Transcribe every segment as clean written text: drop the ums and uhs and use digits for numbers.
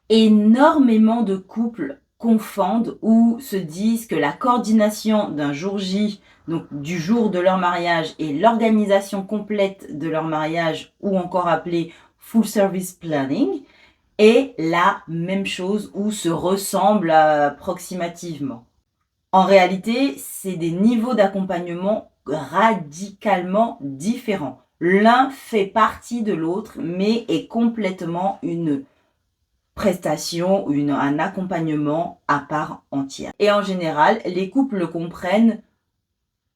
Énormément de couples confondent ou se disent que la coordination d'un jour J, donc du jour de leur mariage, et l'organisation complète de leur mariage, ou encore appelée full service planning, est la même chose ou se ressemble approximativement. En réalité, c'est des niveaux d'accompagnement radicalement différents. L'un fait partie de l'autre, mais est complètement une prestation ou un accompagnement à part entière. Et en général, les couples le comprennent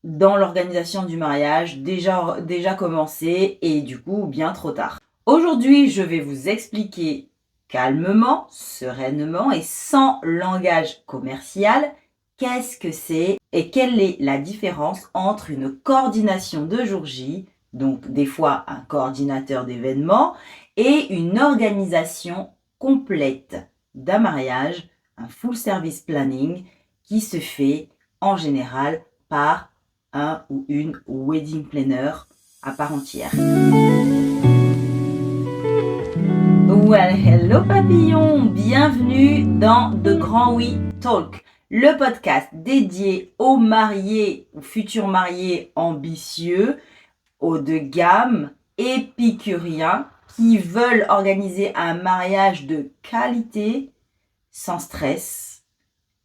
dans l'organisation du mariage, déjà commencé et du coup bien trop tard. Aujourd'hui, je vais vous expliquer calmement, sereinement et sans langage commercial qu'est-ce que c'est et quelle est la différence entre une coordination de jour J, donc des fois un coordinateur d'événements, et une organisation complète d'un mariage, un full service planning qui se fait en général par un ou une wedding planner à part entière. Well, hello papillon, bienvenue dans The Grand Oui Talk, le podcast dédié aux mariés ou futurs mariés ambitieux, haut de gamme, épicuriens, qui veulent organiser un mariage de qualité, sans stress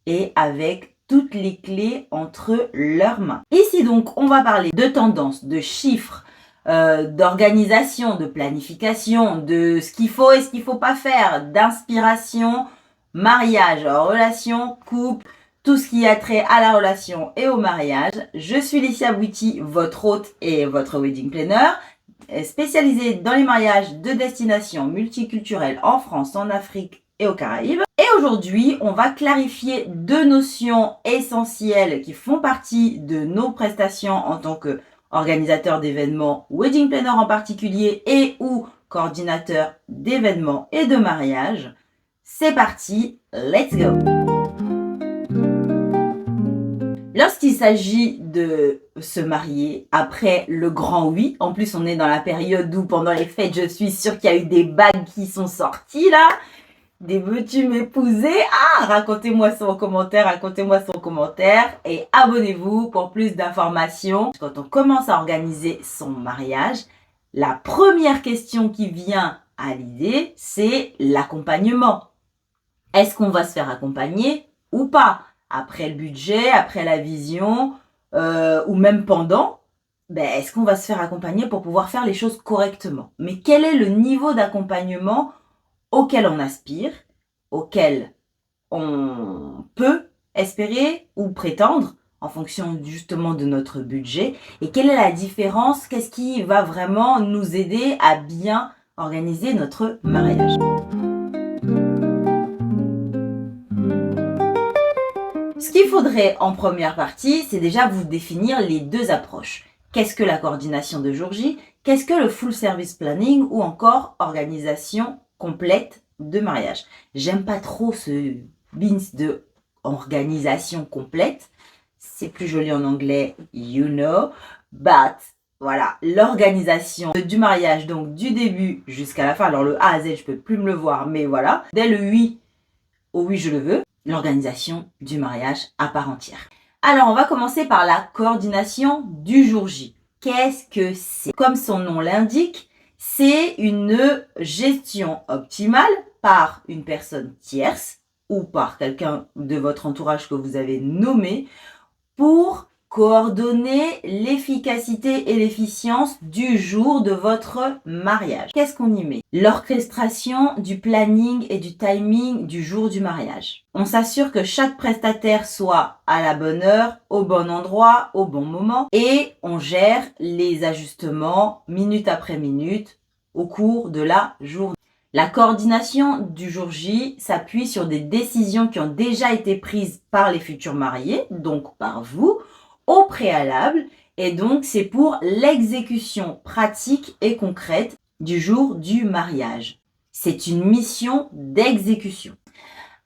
et avec toutes les clés entre leurs mains. Ici donc, on va parler de tendances, de chiffres, d'organisation, de planification, de ce qu'il faut et ce qu'il ne faut pas faire, d'inspiration, mariage, relation, couple, tout ce qui a trait à la relation et au mariage. Je suis Licia Bouiti, votre hôte et votre wedding planner, spécialisée dans les mariages de destination multiculturelle en France, en Afrique et aux Caraïbes. Et aujourd'hui, on va clarifier deux notions essentielles qui font partie de nos prestations en tant qu'organisateur d'événements, wedding planner en particulier, et ou coordinateur d'événements et de mariage. C'est parti, let's go! Lorsqu'il s'agit de se marier après le grand oui, en plus on est dans la période où pendant les fêtes, je suis sûre qu'il y a eu des bagues qui sont sorties là. Des veux-tu m'épouser? Racontez-moi ça en commentaire, et abonnez-vous pour plus d'informations. Quand on commence à organiser son mariage, la première question qui vient à l'idée, c'est l'accompagnement. Est-ce qu'on va se faire accompagner ou pas? Après le budget, après la vision, ou même pendant, est-ce qu'on va se faire accompagner pour pouvoir faire les choses correctement? Mais quel est le niveau d'accompagnement auquel on aspire, auquel on peut espérer ou prétendre en fonction justement de notre budget, et quelle est la différence, qu'est-ce qui va vraiment nous aider à bien organiser notre mariage. Ce qu'il faudrait en première partie, c'est déjà vous définir les deux approches. Qu'est-ce que la coordination de jour J? Qu'est-ce que le full service planning ou encore organisation complète de mariage? J'aime pas trop ce beans de organisation complète. C'est plus joli en anglais, you know. But voilà, l'organisation du mariage, donc du début jusqu'à la fin. Alors le A à Z, je peux plus me le voir, mais voilà. Dès le oui au oui, je le veux. L'organisation du mariage à part entière. Alors, on va commencer par la coordination du jour J. Qu'est-ce que c'est? Comme son nom l'indique, c'est une gestion optimale par une personne tierce ou par quelqu'un de votre entourage que vous avez nommé pour coordonner l'efficacité et l'efficience du jour de votre mariage. Qu'est-ce qu'on y met? L'orchestration du planning et du timing du jour du mariage. On s'assure que chaque prestataire soit à la bonne heure, au bon endroit, au bon moment, et on gère les ajustements minute après minute au cours de la journée. La coordination du jour J s'appuie sur des décisions qui ont déjà été prises par les futurs mariés, donc par vous, au préalable, et donc c'est pour l'exécution pratique et concrète du jour du mariage. C'est une mission d'exécution.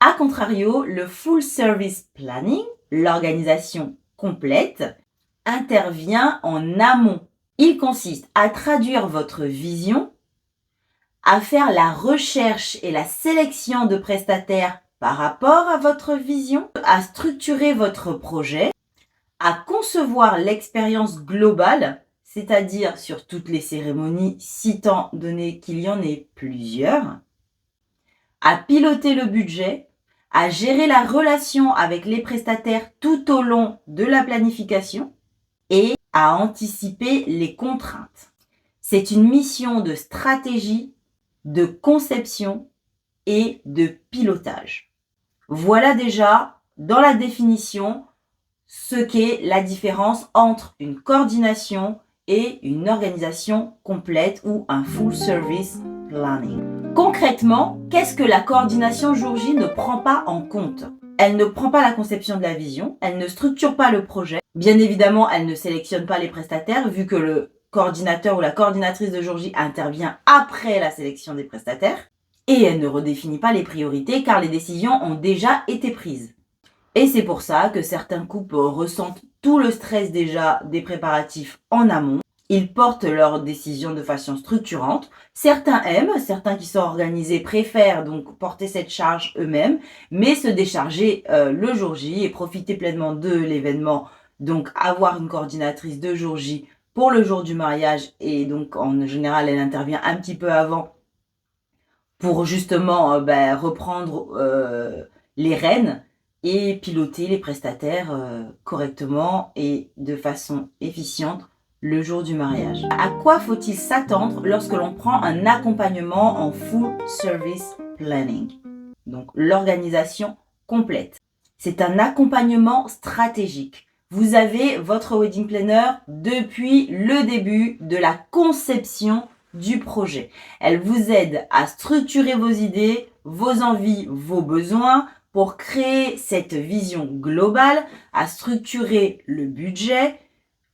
A contrario, le full service planning, l'organisation complète, intervient en amont. Il consiste à traduire votre vision à faire la recherche et la sélection de prestataires par rapport à votre vision, à structurer votre projet, à concevoir l'expérience globale, c'est-à-dire sur toutes les cérémonies, si tant donné qu'il y en ait plusieurs, à piloter le budget, à gérer la relation avec les prestataires tout au long de la planification et à anticiper les contraintes. C'est une mission de stratégie, de conception et de pilotage. Voilà déjà, dans la définition, ce qu'est la différence entre une coordination et une organisation complète ou un full service planning. Concrètement, qu'est-ce que la coordination jour J ne prend pas en compte? Elle ne prend pas la conception de la vision, elle ne structure pas le projet. Bien évidemment, elle ne sélectionne pas les prestataires vu que le coordinateur ou la coordinatrice de jour J intervient après la sélection des prestataires. Et elle ne redéfinit pas les priorités car les décisions ont déjà été prises. Et c'est pour ça que certains couples ressentent tout le stress déjà des préparatifs en amont. Ils portent leurs décisions de façon structurante. Certains aiment, certains qui sont organisés préfèrent donc porter cette charge eux-mêmes, mais se décharger le jour J et profiter pleinement de l'événement. Donc avoir une coordinatrice de jour J pour le jour du mariage et donc en général elle intervient un petit peu avant pour justement reprendre les rênes et piloter les prestataires correctement et de façon efficiente le jour du mariage. À quoi faut-il s'attendre lorsque l'on prend un accompagnement en full service planning? Donc l'organisation complète. C'est un accompagnement stratégique. Vous avez votre wedding planner depuis le début de la conception du projet. Elle vous aide à structurer vos idées, vos envies, vos besoins pour créer cette vision globale, à structurer le budget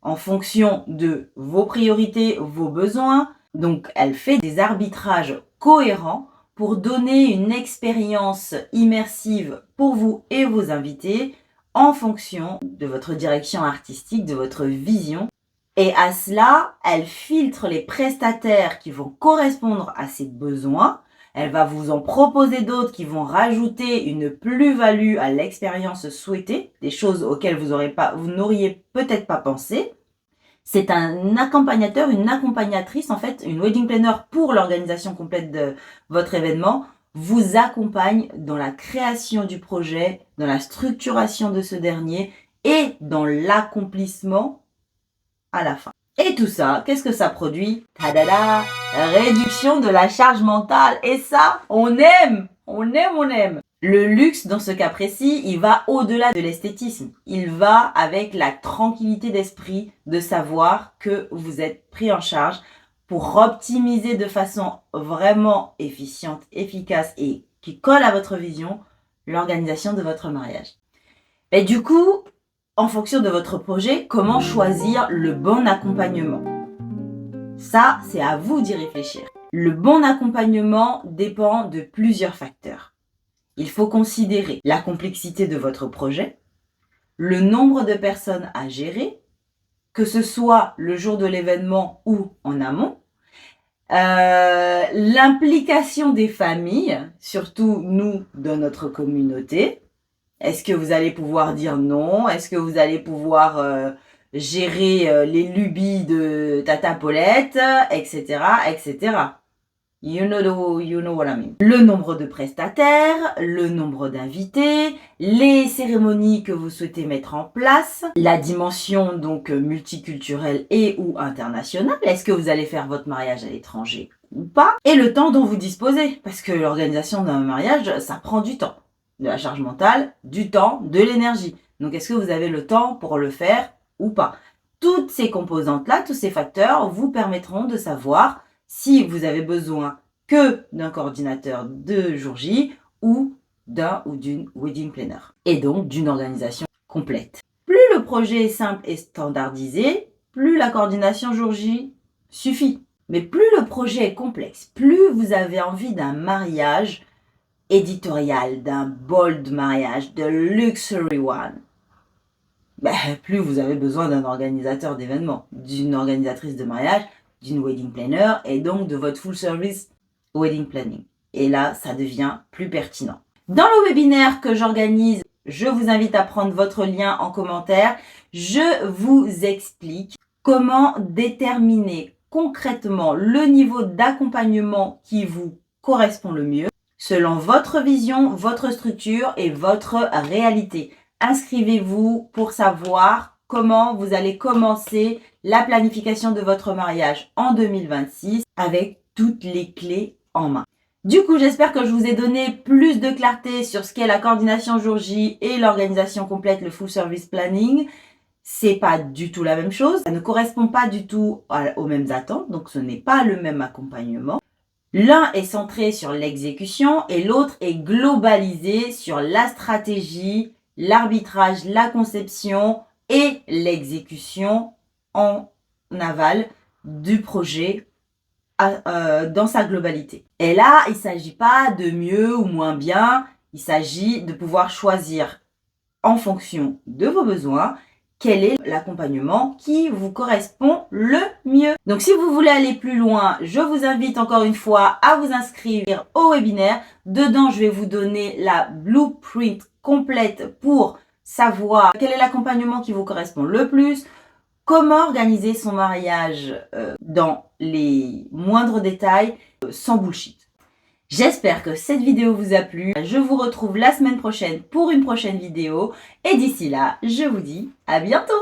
en fonction de vos priorités, vos besoins. Donc, elle fait des arbitrages cohérents pour donner une expérience immersive pour vous et vos invités en fonction de votre direction artistique, de votre vision. Et à cela, elle filtre les prestataires qui vont correspondre à ses besoins. Elle va vous en proposer d'autres qui vont rajouter une plus-value à l'expérience souhaitée, des choses auxquelles vous n'auriez peut-être pas pensé. C'est un accompagnateur, une accompagnatrice, en fait, une wedding planner pour l'organisation complète de votre événement, vous accompagne dans la création du projet, dans la structuration de ce dernier et dans l'accomplissement à la fin. Et tout ça, qu'est-ce que ça produit? Tadada! Réduction de la charge mentale. Et ça, on aime! On aime, on aime! Le luxe, dans ce cas précis, il va au-delà de l'esthétisme. Il va avec la tranquillité d'esprit de savoir que vous êtes pris en charge pour optimiser de façon vraiment efficiente, efficace et qui colle à votre vision l'organisation de votre mariage. Et du coup, en fonction de votre projet, comment choisir le bon accompagnement? Ça, c'est à vous d'y réfléchir. Le bon accompagnement dépend de plusieurs facteurs. Il faut considérer la complexité de votre projet, le nombre de personnes à gérer, que ce soit le jour de l'événement ou en amont, l'implication des familles, surtout nous dans notre communauté. Est-ce que vous allez pouvoir dire non? Est-ce que vous allez pouvoir gérer les lubies de Tata Paulette, etc., etc. You know what I mean. Le nombre de prestataires, le nombre d'invités, les cérémonies que vous souhaitez mettre en place, la dimension donc multiculturelle et ou internationale. Est-ce que vous allez faire votre mariage à l'étranger ou pas? Et le temps dont vous disposez, parce que l'organisation d'un mariage, ça prend du temps. De la charge mentale, du temps, de l'énergie. Donc, est-ce que vous avez le temps pour le faire ou pas? Toutes ces composantes-là, tous ces facteurs vous permettront de savoir si vous avez besoin que d'un coordinateur de jour J ou d'un ou d'une wedding planner. Et donc, d'une organisation complète. Plus le projet est simple et standardisé, plus la coordination jour J suffit. Mais plus le projet est complexe, plus vous avez envie d'un mariage éditorial, d'un bold mariage, de luxury one, plus vous avez besoin d'un organisateur d'événements, d'une organisatrice de mariage, d'une wedding planner et donc de votre full service wedding planning. Et là, ça devient plus pertinent. Dans le webinaire que j'organise, je vous invite à prendre votre lien en commentaire. Je vous explique comment déterminer concrètement le niveau d'accompagnement qui vous correspond le mieux selon votre vision, votre structure et votre réalité. Inscrivez-vous pour savoir comment vous allez commencer la planification de votre mariage en 2026 avec toutes les clés en main. Du coup, j'espère que je vous ai donné plus de clarté sur ce qu'est la coordination jour J et l'organisation complète, le full service planning. C'est pas du tout la même chose. Ça ne correspond pas du tout aux mêmes attentes, donc ce n'est pas le même accompagnement. L'un est centré sur l'exécution et l'autre est globalisé sur la stratégie, l'arbitrage, la conception et l'exécution en aval du projet dans sa globalité. Et là, il ne s'agit pas de mieux ou moins bien, il s'agit de pouvoir choisir en fonction de vos besoins quel est l'accompagnement qui vous correspond le mieux. Donc si vous voulez aller plus loin, je vous invite encore une fois à vous inscrire au webinaire. Dedans, je vais vous donner la blueprint complète pour savoir quel est l'accompagnement qui vous correspond le plus, comment organiser son mariage dans les moindres détails, sans bullshit. J'espère que cette vidéo vous a plu. Je vous retrouve la semaine prochaine pour une prochaine vidéo. Et d'ici là, je vous dis à bientôt!